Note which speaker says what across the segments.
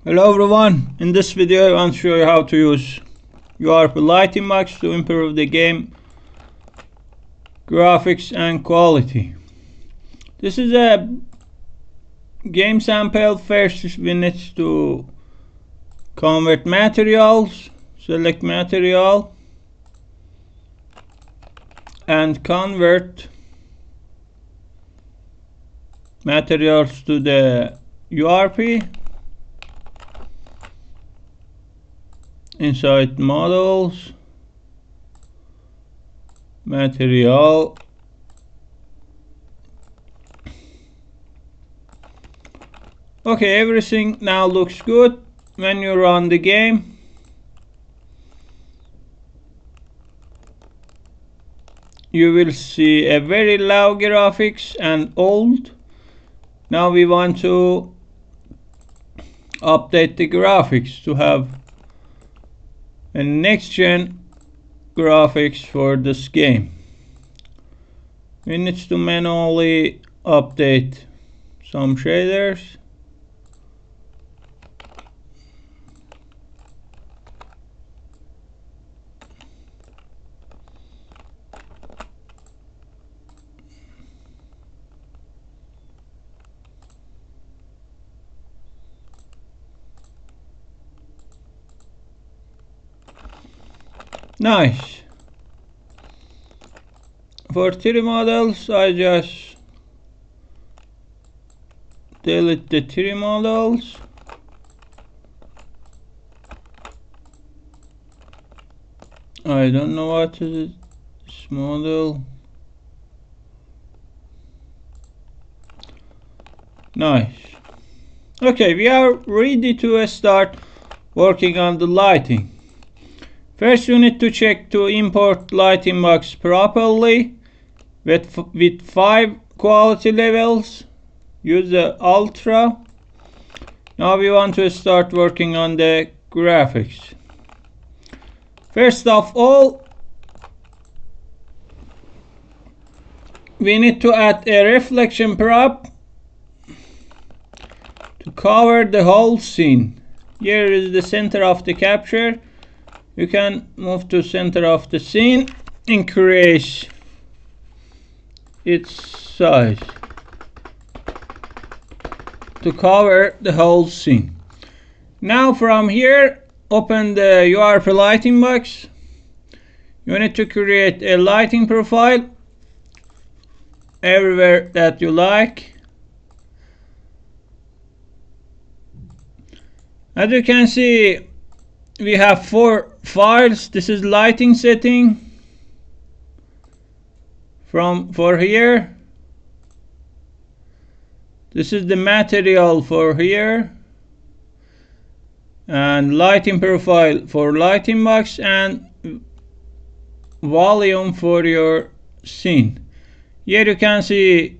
Speaker 1: Hello everyone, in this video I want to show you how to use URP Lighting Box to improve the game graphics and quality. This is a game sample. First we need to convert materials, select material and convert materials to the URP. Inside models, material, okay, everything now looks good. When you run the game, you will see a very low graphics and old. Now we want to update the graphics to have a next-gen graphics for this game. We need to manually update some shaders. Nice. For 3 models, I just delete the 3 models. I don't know what is this model. Nice. Okay, we are ready to start working on the lighting. First, you need to check to import lighting box properly with 5 quality levels. Use the Ultra. Now we want to start working on the graphics. First of all, we need to add a reflection prop to cover the whole scene. Here is the center of the capture. You can move to center of the scene, increase its size to cover the whole scene. Now from here, open the URP Lighting Box. You need to create a lighting profile everywhere that you like. As you can see, we have 4 files. This is lighting setting for here. This is the material for here, and lighting profile for lighting box, and volume for your scene. Here you can see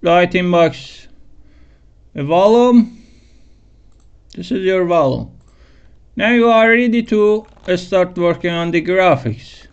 Speaker 1: lighting box volume. This is your volume. Now you are ready to start working on the graphics.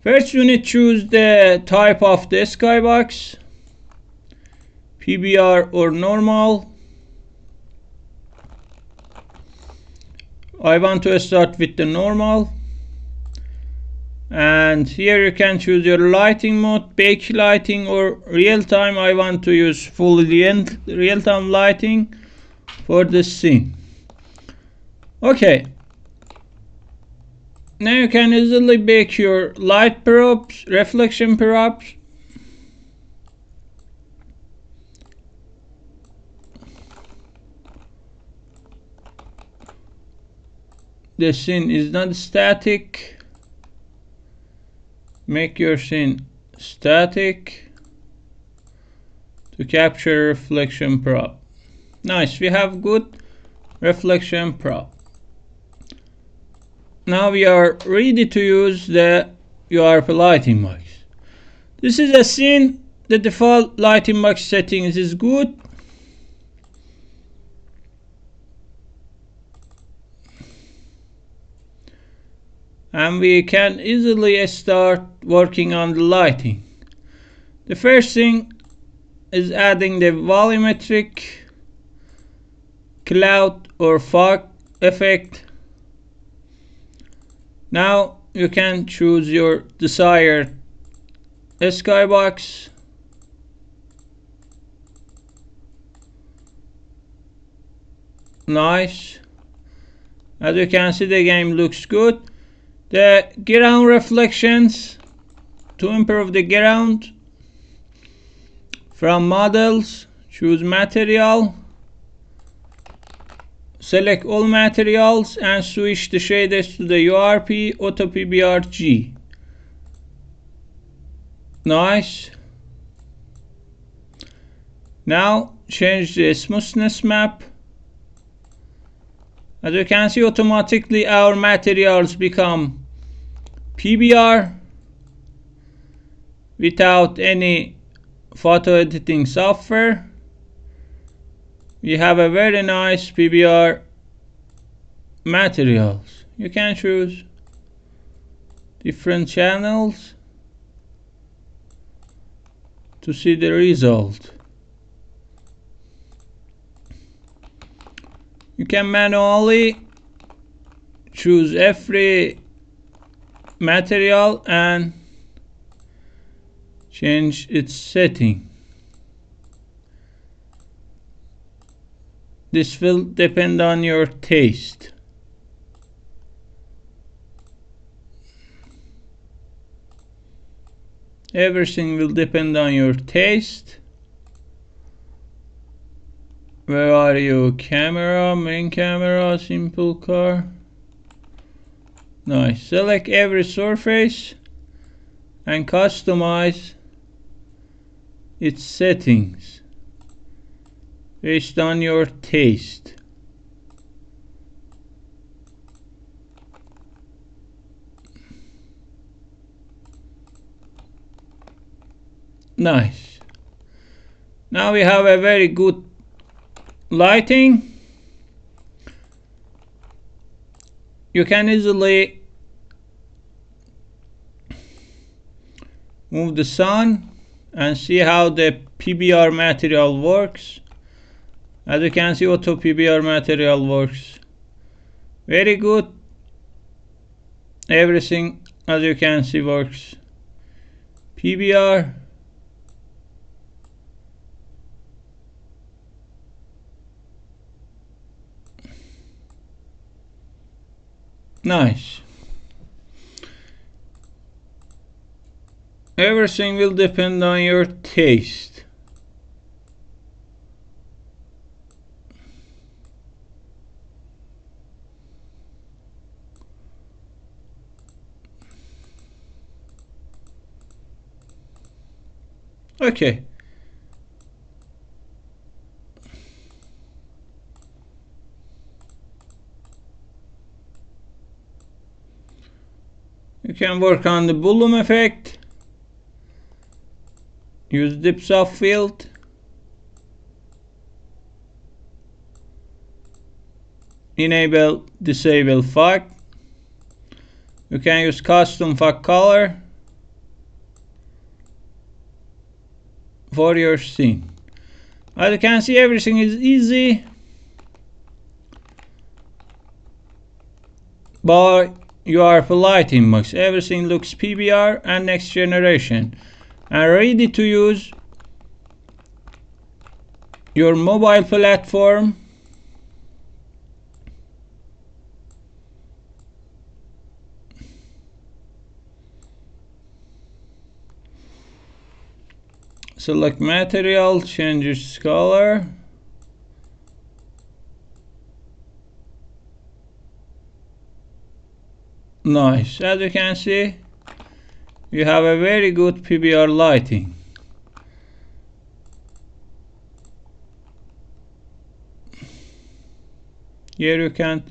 Speaker 1: First you need to choose the type of the skybox, PBR or normal. I want to start with the normal. And here you can choose your lighting mode, backlighting or real-time. I want to use full real-time lighting for this scene. Okay, now you can easily bake your light props, reflection props. The scene is not static. Make your scene static to capture reflection prop. Nice, we have good reflection prop. Now we are ready to use the URP Lighting Box. This is a scene. The default lighting box settings is good. And we can easily start working on the lighting. The first thing is adding the volumetric cloud or fog effect. Now you can choose your desired skybox. Nice. As you can see, the game looks good. The ground reflections, to improve the ground, from models, choose material, select all materials and switch the shaders to the URP Auto PBR-G. Nice. Now change the smoothness map. As you can see, automatically our materials become PBR without any photo editing software. We have a very nice PBR materials. You can choose different channels to see the result. You can manually choose every material and change its setting. This will depend on your taste. Everything will depend on your taste. Where are you? Camera, main camera, simple car. Nice. Select every surface and customize its settings based on your taste. Nice. Now we have a very good lighting. You can easily move the sun and see how the PBR material works. As you can see, auto PBR material works very good. Everything, as you can see, works PBR. Nice. Everything will depend on your taste. Okay. You can work on the bloom effect. Use depth of field. Enable, disable fog. You can use custom fog color for your scene. As you can see, everything is easy by URP Lighting Box. Everything looks PBR and next generation and ready to use your mobile platform. Select material, change its color. Nice. As you can see, you have a very good PBR lighting. Here you can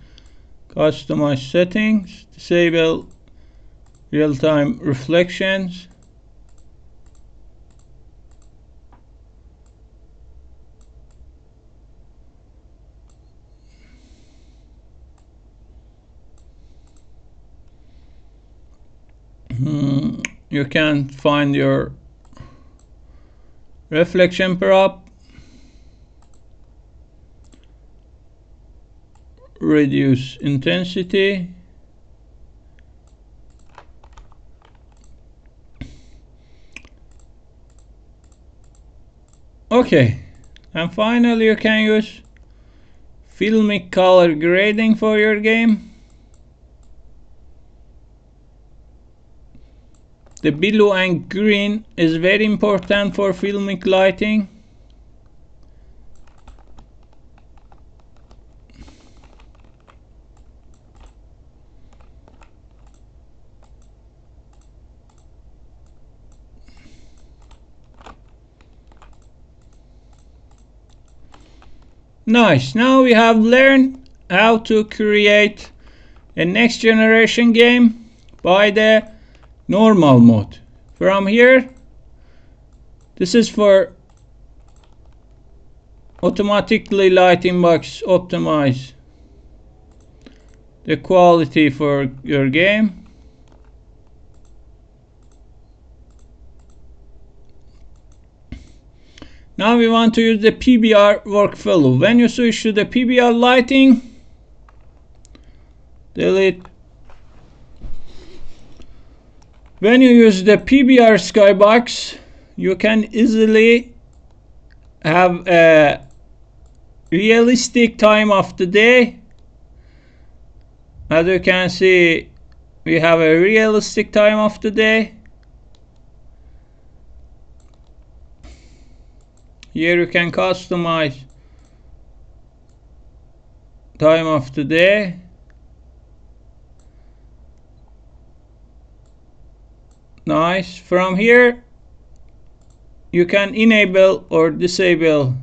Speaker 1: customize settings, disable real-time reflections. You can find your reflection prop. reduce intensity. Okay, and finally you can use filmic color grading for your game. The blue and green is very important for filmic lighting. Nice, now we have learned how to create a next generation game by the normal mode. From here, this is for automatically lighting box optimize the quality for your game. Now we want to use the PBR workflow. When you switch to the PBR lighting, delete. When you use the PBR skybox, you can easily have a realistic time of the day. As you can see, we have a realistic time of the day. Here you can customize time of the day. Nice. From here you can enable or disable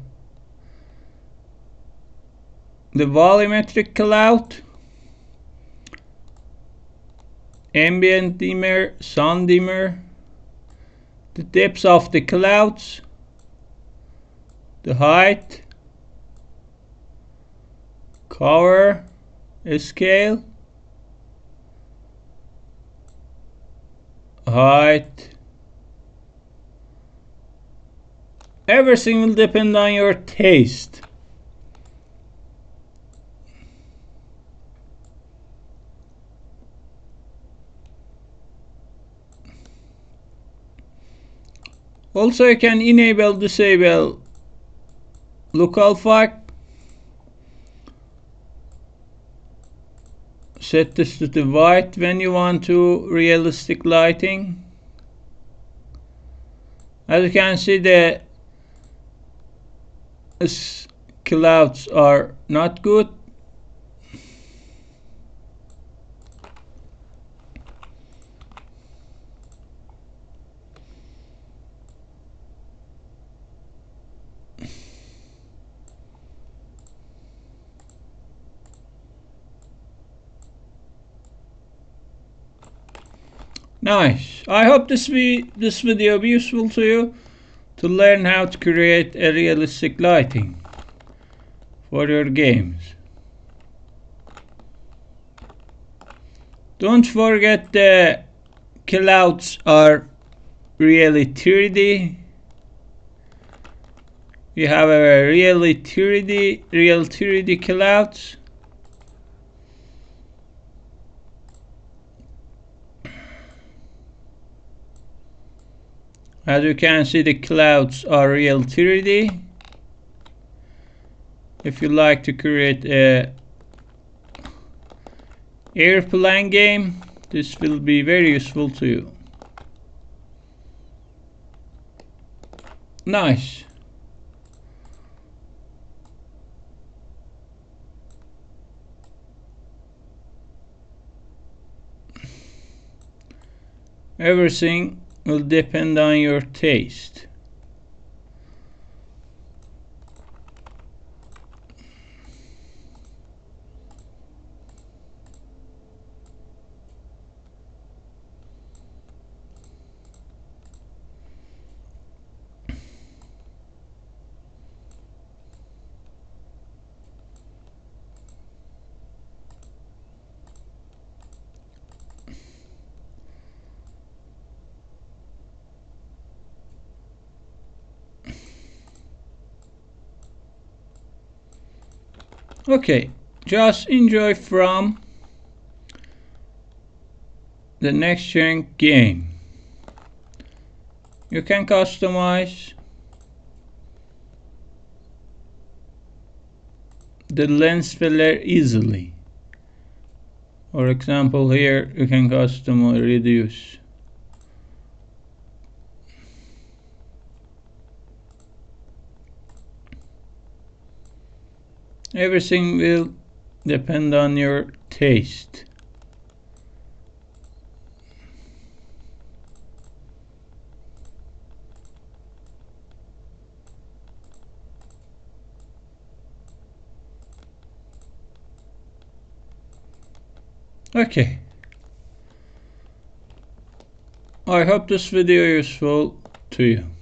Speaker 1: the volumetric cloud, ambient dimmer, sun dimmer, the depth of the clouds, the height, cover, scale, height. Everything will depend on your taste. Also, you can enable, disable local fog. Set this to the white when you want to realistic lighting. As you can see, the clouds are not good. Nice. I hope this video be useful to you to learn how to create a realistic lighting for your games. Don't forget the clouds are really 3D. We have a really 3D, real 3D clouds. As you can see, the clouds are real 3D. If you like to create a airplane game, this will be very useful to you. Nice. Everything will depend on your taste. Okay, just enjoy from the next gen game. You can customize the lens filler easily. For example, here you can custom reduce. Everything will depend on your taste. Okay. I hope this video is useful to you.